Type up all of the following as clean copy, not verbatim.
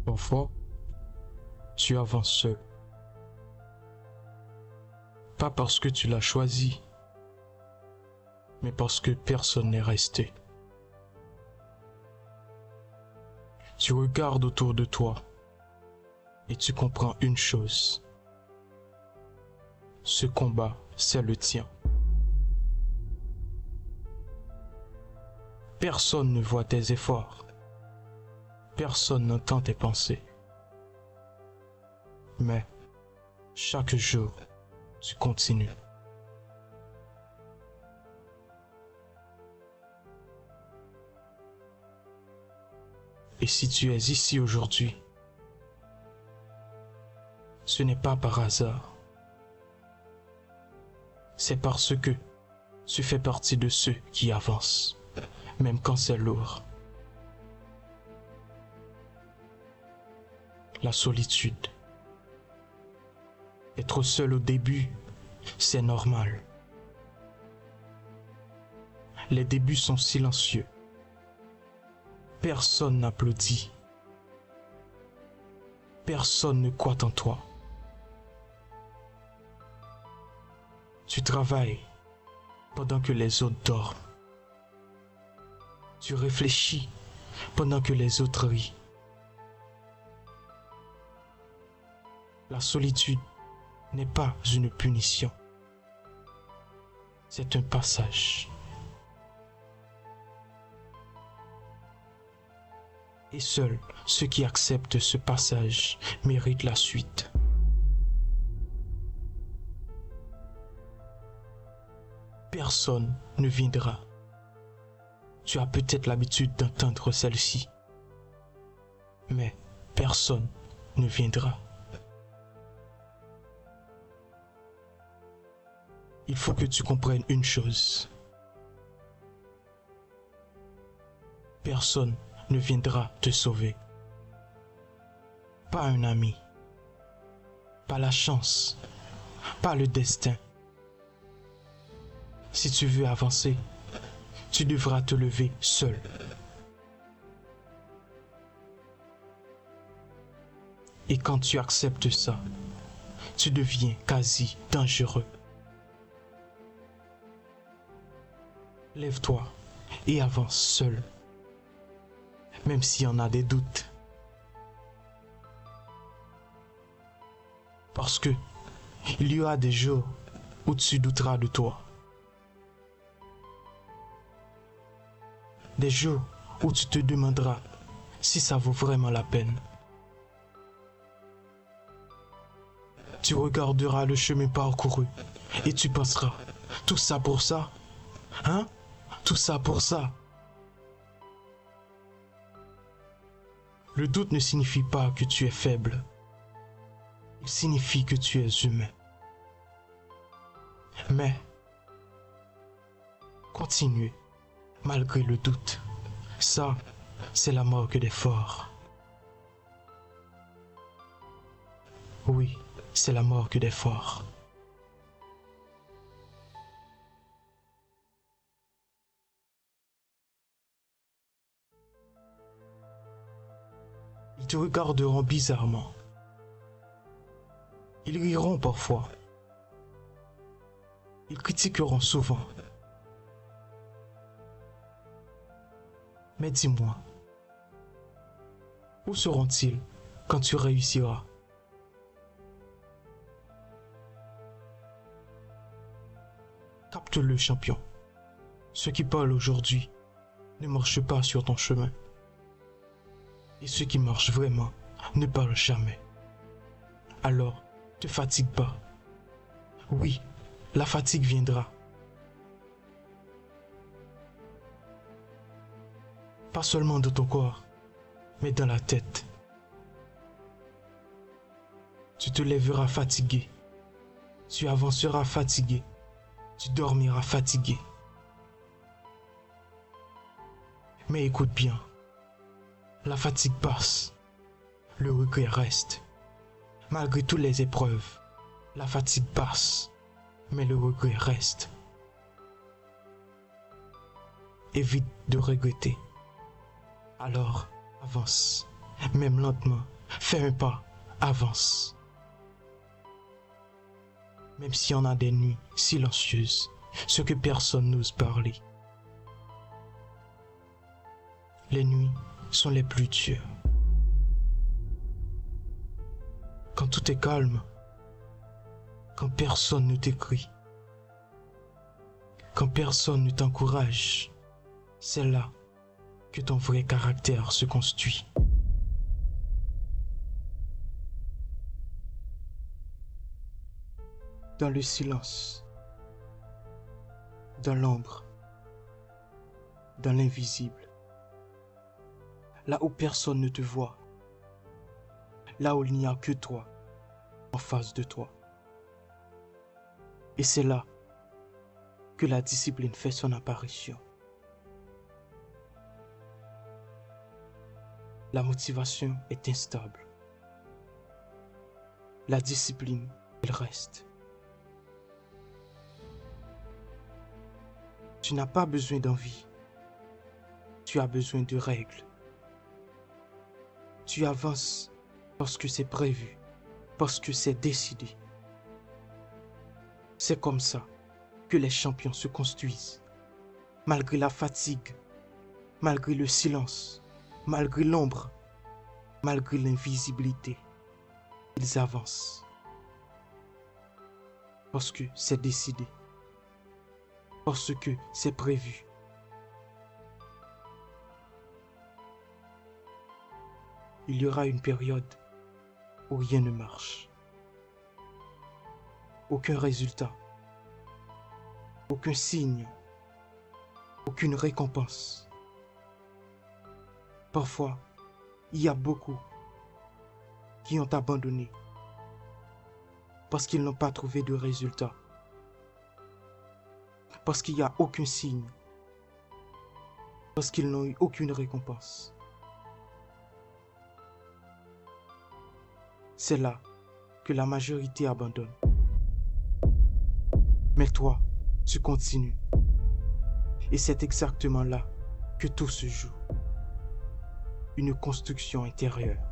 Parfois, tu avances seul. Pas parce que tu l'as choisi, mais parce que personne n'est resté. Tu regardes autour de toi et tu comprends une chose. Ce combat, c'est le tien. Personne ne voit tes efforts. Personne n'entend tes pensées. Mais chaque jour, tu continues. Et si tu es ici aujourd'hui, ce n'est pas par hasard. C'est parce que tu fais partie de ceux qui avancent, même quand c'est lourd. La solitude. Être seul au début, c'est normal. Les débuts sont silencieux. Personne n'applaudit. Personne ne croit en toi. Tu travailles pendant que les autres dorment. Tu réfléchis pendant que les autres rient. La solitude n'est pas une punition. C'est un passage. Et seuls ceux qui acceptent ce passage méritent la suite. Personne ne viendra. Tu as peut-être l'habitude d'entendre celle-ci, mais personne ne viendra. Il faut que tu comprennes une chose. Personne ne viendra te sauver. Pas un ami, pas la chance, pas le destin. Si tu veux avancer, tu devras te lever seul. Et quand tu acceptes ça, tu deviens quasi dangereux. Lève-toi et avance seul, même s'il y en a des doutes. Parce que il y aura des jours où tu douteras de toi. Des jours où tu te demanderas si ça vaut vraiment la peine. Tu regarderas le chemin parcouru et tu penseras, tout ça pour ça? Hein? Tout ça pour ça? Le doute ne signifie pas que tu es faible. Il signifie que tu es humain. Mais, continue malgré le doute. Ça, c'est la marque des forts. Oui, c'est la marque des forts. Ils te regarderont bizarrement. Ils riront parfois. Ils critiqueront souvent. Mais dis-moi, où seront-ils quand tu réussiras? Capte-le, champion. Ceux qui parlent aujourd'hui ne marchent pas sur ton chemin. Et ceux qui marchent vraiment ne parlent jamais. Alors, te fatigue pas. Oui, la fatigue viendra. Pas seulement dans ton corps, mais dans la tête. Tu te lèveras fatigué. Tu avanceras fatigué. Tu dormiras fatigué. Mais écoute bien. La fatigue passe. Le regret reste. Malgré toutes les épreuves, la fatigue passe. Mais le regret reste. Évite de regretter. Alors, avance, même lentement, fais un pas, avance. Même si on a des nuits silencieuses, ce que personne n'ose parler. Les nuits sont les plus dures. Quand tout est calme, quand personne ne t'écrit, quand personne ne t'encourage, c'est là que ton vrai caractère se construit. Dans le silence, dans l'ombre, dans l'invisible, là où personne ne te voit, là où il n'y a que toi en face de toi. Et c'est là que la discipline fait son apparition. La motivation est instable. La discipline, elle reste. Tu n'as pas besoin d'envie. Tu as besoin de règles. Tu avances parce que c'est prévu, parce que c'est décidé. C'est comme ça que les champions se construisent. Malgré la fatigue, malgré le silence, malgré l'ombre, malgré l'invisibilité, ils avancent. Parce que c'est décidé. Parce que c'est prévu. Il y aura une période où rien ne marche. Aucun résultat. Aucun signe. Aucune récompense. Parfois, il y a beaucoup qui ont abandonné parce qu'ils n'ont pas trouvé de résultat. Parce qu'il n'y a aucun signe. Parce qu'ils n'ont eu aucune récompense. C'est là que la majorité abandonne. Mais toi, tu continues. Et c'est exactement là que tout se joue. Une construction intérieure.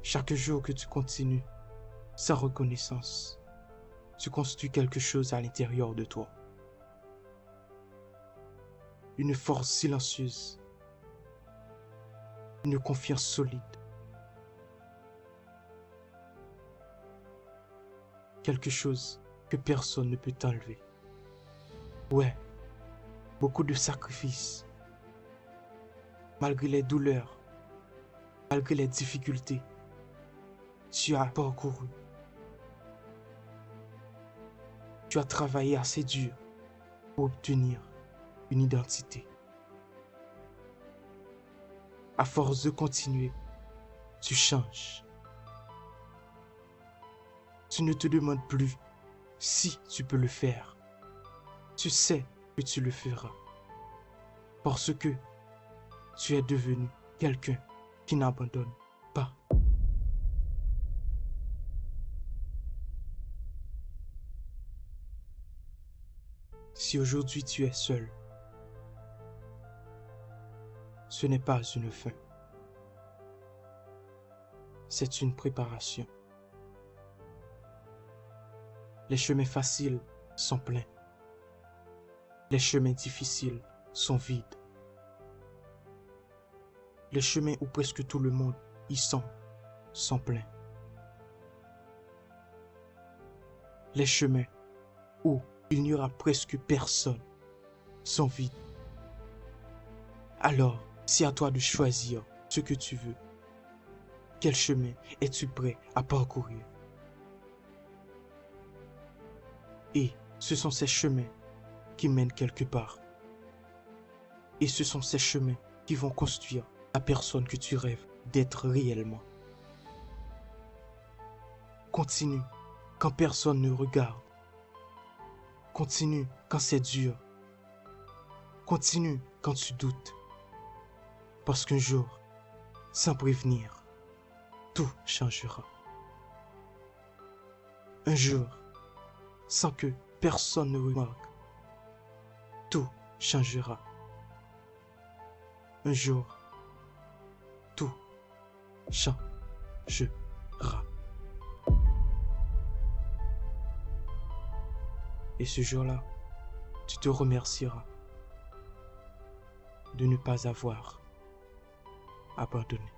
Chaque jour que tu continues, sans reconnaissance, tu construis quelque chose à l'intérieur de toi. Une force silencieuse. Une confiance solide. Quelque chose que personne ne peut t'enlever. Ouais, beaucoup de sacrifices. Malgré les douleurs, malgré les difficultés, tu as parcouru. Tu as travaillé assez dur pour obtenir une identité. À force de continuer, tu changes. Tu ne te demandes plus si tu peux le faire. Tu sais que tu le feras. Parce que tu es devenu quelqu'un qui n'abandonne pas. Si aujourd'hui tu es seul, ce n'est pas une fin. C'est une préparation. Les chemins faciles sont pleins. Les chemins difficiles sont vides. Les chemins où presque tout le monde y sont pleins. Les chemins où il n'y aura presque personne sont vides. Alors, c'est à toi de choisir ce que tu veux. Quel chemin es-tu prêt à parcourir? Et ce sont ces chemins qui mènent quelque part. Et ce sont ces chemins qui vont construire la personne que tu rêves d'être réellement. Continue quand personne ne regarde. Continue quand c'est dur. Continue quand tu doutes. Parce qu'un jour, sans prévenir, tout changera. Un jour, sans que personne ne remarque, tout changera. Un jour, changera. Et ce jour-là, tu te remercieras de ne pas avoir abandonné.